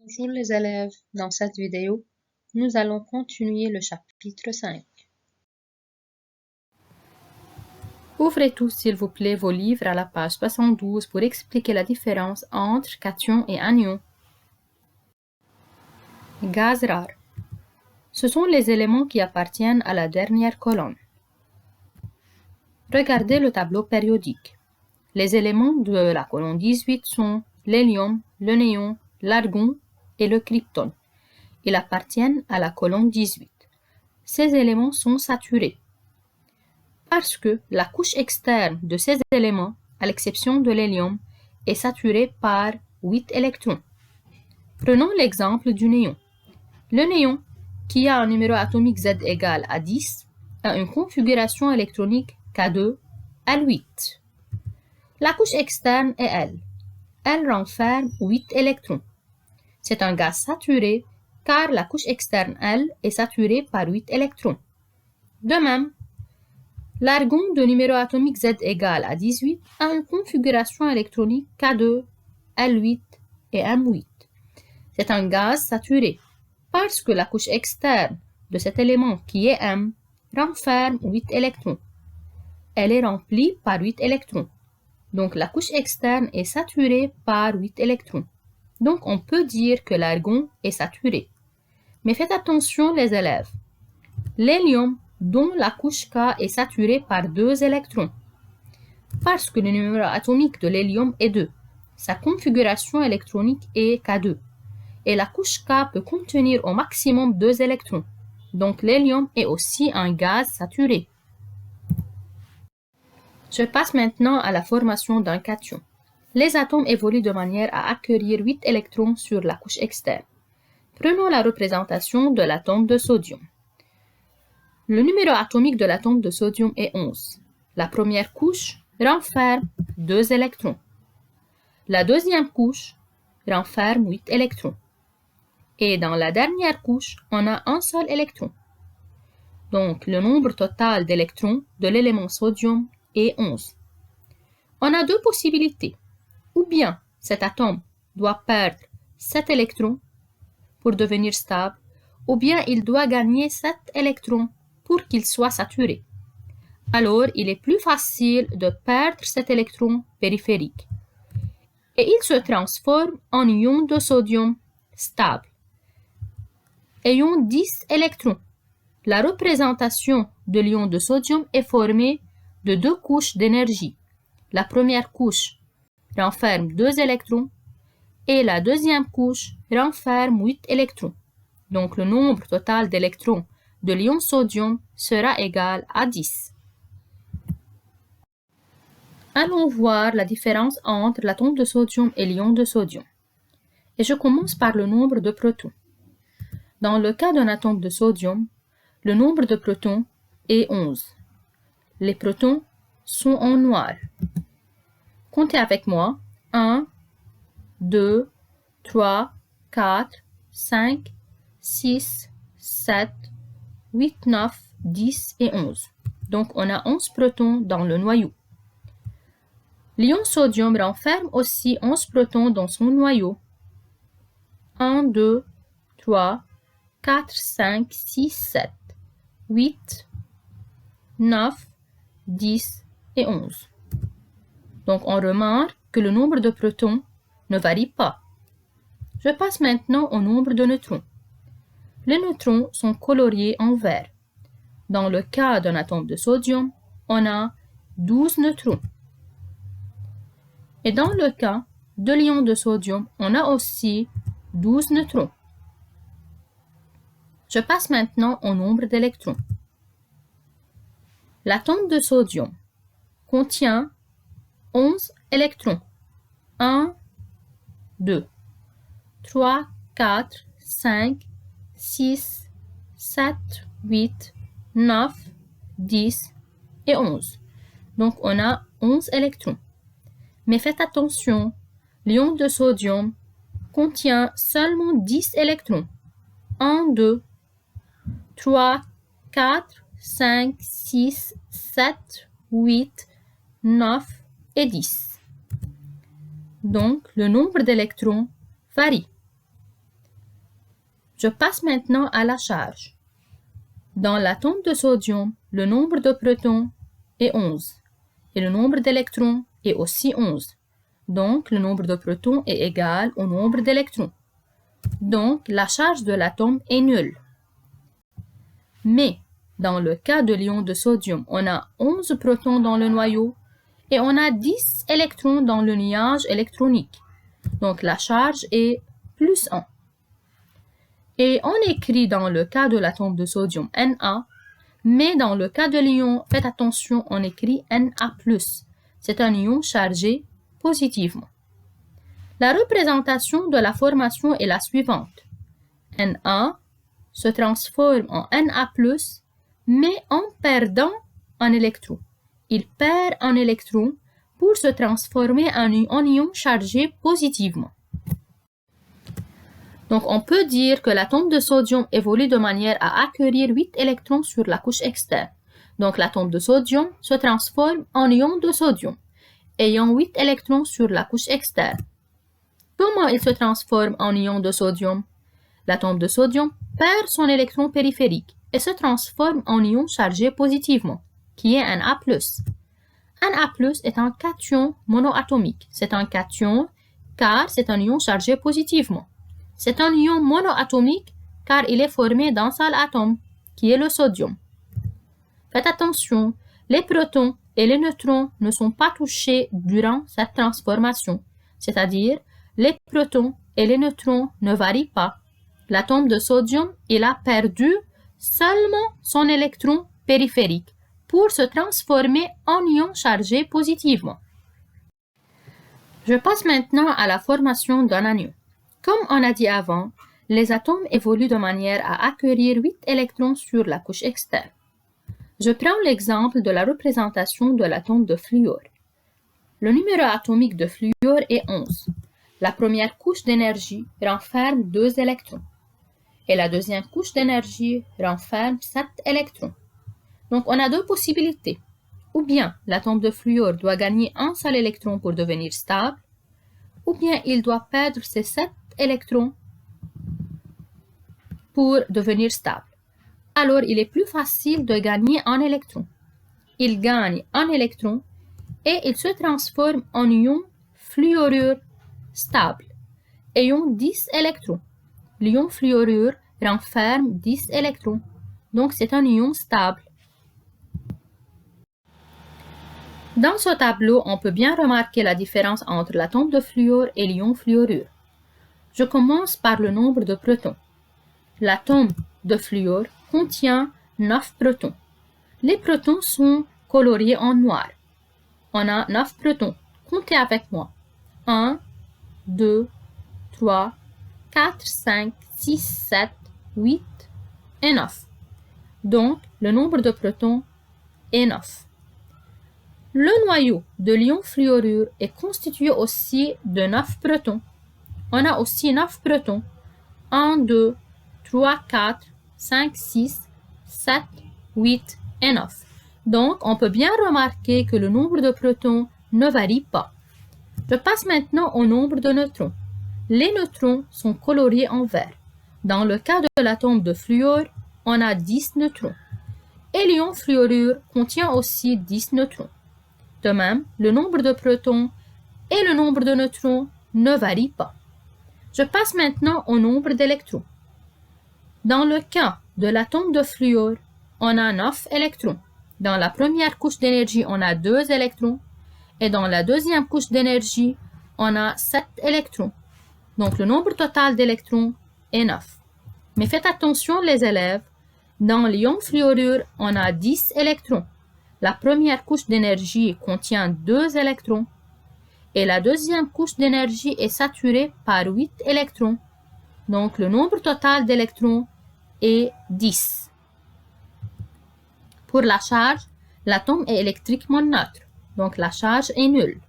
Bonjour les élèves, dans cette vidéo, nous allons continuer le chapitre 5. Ouvrez tous s'il vous plaît vos livres à la page 72 pour expliquer la différence entre cation et anion. Gaz rare. Ce sont les éléments qui appartiennent à la dernière colonne. Regardez le tableau périodique. Les éléments de la colonne 18 sont l'hélium, le néon, l'argon et le krypton. Ils appartiennent à la colonne 18. Ces éléments sont saturés parce que la couche externe de ces éléments, à l'exception de l'hélium, est saturée par 8 électrons. Prenons l'exemple du néon. Le néon, qui a un numéro atomique Z égale à 10, a une configuration électronique K2L8. La couche externe est L. Elle renferme 8 électrons. C'est un gaz saturé car la couche externe L est saturée par 8 électrons. De même, l'argon de numéro atomique Z égale à 18 a une configuration électronique K2, L8 et M8. C'est un gaz saturé parce que la couche externe de cet élément qui est M renferme 8 électrons. Elle est remplie par 8 électrons. Donc la couche externe est saturée par 8 électrons. Donc on peut dire que l'argon est saturé. Mais faites attention les élèves. L'hélium dont la couche K est saturée par 2 électrons. Parce que le numéro atomique de l'hélium est 2. Sa configuration électronique est K2. Et la couche K peut contenir au maximum 2 électrons. Donc l'hélium est aussi un gaz saturé. Je passe maintenant à la formation d'un cation. Les atomes évoluent de manière à accueillir 8 électrons sur la couche externe. Prenons la représentation de l'atome de sodium. Le numéro atomique de l'atome de sodium est 11. La première couche renferme 2 électrons. La deuxième couche renferme 8 électrons. Et dans la dernière couche, on a un seul électron. Donc, le nombre total d'électrons de l'élément sodium est 11. On a deux possibilités. Ou bien cet atome doit perdre 7 électrons pour devenir stable, ou bien il doit gagner 7 électrons pour qu'il soit saturé. Alors, il est plus facile de perdre cet électron périphérique. Et il se transforme en ion de sodium stable. Ayant 10 électrons. La représentation de l'ion de sodium est formée de deux couches d'énergie. La première couche renferme 2 électrons et la deuxième couche renferme 8 électrons. Donc le nombre total d'électrons de l'ion sodium sera égal à 10. Allons voir la différence entre l'atome de sodium et l'ion de sodium. Et je commence par le nombre de protons. Dans le cas d'un atome de sodium, le nombre de protons est 11. Les protons sont en noir. Comptez avec moi. 1, 2, 3, 4, 5, 6, 7, 8, 9, 10 et 11. Donc, on a 11 protons dans le noyau. L'ion sodium renferme aussi 11 protons dans son noyau. 1, 2, 3, 4, 5, 6, 7, 8, 9, 10 et 11. Donc, on remarque que le nombre de protons ne varie pas. Je passe maintenant au nombre de neutrons. Les neutrons sont coloriés en vert. Dans le cas d'un atome de sodium, on a 12 neutrons. Et dans le cas de l'ion de sodium, on a aussi 12 neutrons. Je passe maintenant au nombre d'électrons. L'atome de sodium contient 11 électrons. 1, 2, 3, 4, 5, 6, 7, 8, 9, 10 et 11. Donc, on a 11 électrons. Mais faites attention, l'ion de sodium contient seulement 10 électrons. 1, 2, 3, 4, 5, 6, 7, 8, 9 et 10. Donc, le nombre d'électrons varie. Je passe maintenant à la charge. Dans l'atome de sodium, le nombre de protons est 11 et le nombre d'électrons est aussi 11. Donc, le nombre de protons est égal au nombre d'électrons. Donc, la charge de l'atome est nulle. Mais, dans le cas de l'ion de sodium, on a 11 protons dans le noyau et on a 10 électrons dans le nuage électronique. Donc, la charge est plus 1. Et on écrit dans le cas de l'atome de sodium Na, mais dans le cas de l'ion, faites attention, on écrit Na+. C'est un ion chargé positivement. La représentation de la formation est la suivante. Na se transforme en Na+, mais en perdant un électron. Il perd un électron pour se transformer en ion chargé positivement. Donc, on peut dire que l'atome de sodium évolue de manière à accueillir 8 électrons sur la couche externe. Donc, l'atome de sodium se transforme en ion de sodium, ayant 8 électrons sur la couche externe. Comment il se transforme en ion de sodium? L'atome de sodium perd son électron périphérique et se transforme en ion chargé positivement, qui est Na+. Na+ est un cation monoatomique. C'est un cation car c'est un ion chargé positivement. C'est un ion monoatomique car il est formé d'un seul atome, qui est le sodium. Faites attention, les protons et les neutrons ne sont pas touchés durant cette transformation, c'est-à-dire les protons et les neutrons ne varient pas. L'atome de sodium, il a perdu seulement son électron périphérique pour se transformer en ion chargé positivement. Je passe maintenant à la formation d'un anion. Comme on a dit avant, les atomes évoluent de manière à accueillir 8 électrons sur la couche externe. Je prends l'exemple de la représentation de l'atome de fluor. Le numéro atomique de fluor est 11. La première couche d'énergie renferme 2 électrons et la deuxième couche d'énergie renferme 7 électrons. Donc, on a deux possibilités. Ou bien l'atome de fluor doit gagner un seul électron pour devenir stable, ou bien il doit perdre ses 7 électrons pour devenir stable. Alors, il est plus facile de gagner un électron. Il gagne un électron et il se transforme en ion fluorure stable, ayant 10 électrons. L'ion fluorure renferme 10 électrons, donc c'est un ion stable. Dans ce tableau, on peut bien remarquer la différence entre l'atome de fluor et l'ion fluorure. Je commence par le nombre de protons. L'atome de fluor contient 9 protons. Les protons sont coloriés en noir. On a 9 protons. Comptez avec moi. 1, 2, 3, 4, 5, 6, 7, 8 et 9. Donc, le nombre de protons est 9. Le noyau de l'ion fluorure est constitué aussi de 9 protons. On a aussi 9 protons. 1, 2, 3, 4, 5, 6, 7, 8 et 9. Donc, on peut bien remarquer que le nombre de protons ne varie pas. Je passe maintenant au nombre de neutrons. Les neutrons sont coloriés en vert. Dans le cas de l'atome de fluor, on a 10 neutrons. Et l'ion fluorure contient aussi 10 neutrons. De même, le nombre de protons et le nombre de neutrons ne varient pas. Je passe maintenant au nombre d'électrons. Dans le cas de l'atome de fluor, on a 9 électrons. Dans la première couche d'énergie, on a 2 électrons. Et dans la deuxième couche d'énergie, on a 7 électrons. Donc, le nombre total d'électrons est 9. Mais faites attention, les élèves, dans l'ion fluorure, on a 10 électrons. La première couche d'énergie contient 2 électrons. Et la deuxième couche d'énergie est saturée par 8 électrons. Donc, le nombre total d'électrons est 10. Pour la charge, l'atome est électriquement neutre. Donc, la charge est nulle.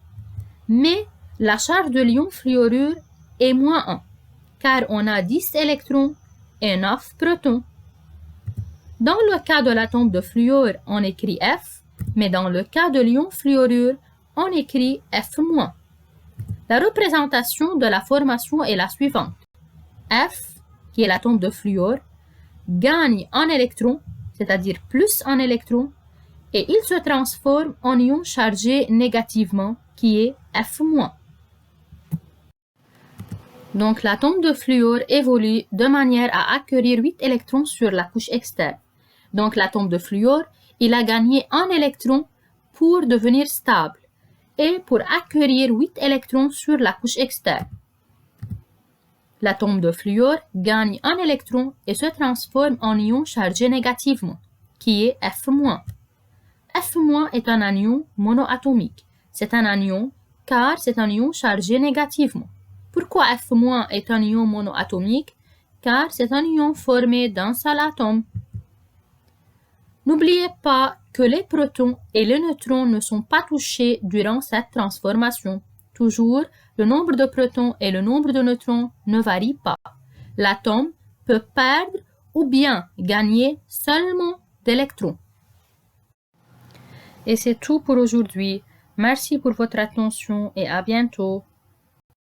Mais la charge de l'ion fluorure est moins 1, car on a 10 électrons et 9 protons. Dans le cas de l'atome de fluor, on écrit F, mais dans le cas de l'ion fluorure, on écrit F-. La représentation de la formation est la suivante. F qui est l'atome de fluor, gagne un électron, c'est-à-dire plus un électron, et il se transforme en ion chargé négativement, qui est F-. Donc l'atome de fluor évolue de manière à acquérir 8 électrons sur la couche externe. Donc l'atome de fluor, il a gagné un électron pour devenir stable et pour acquérir 8 électrons sur la couche externe. L'atome de fluor gagne un électron et se transforme en ion chargé négativement, qui est F-. F- est un anion monoatomique. C'est un anion car c'est un ion chargé négativement. Pourquoi F- est un ion monoatomique? Car c'est un ion formé d'un seul atome. N'oubliez pas que les protons et les neutrons ne sont pas touchés durant cette transformation. Toujours, le nombre de protons et le nombre de neutrons ne varient pas. L'atome peut perdre ou bien gagner seulement d'électrons. Et c'est tout pour aujourd'hui. Merci pour votre attention et à bientôt.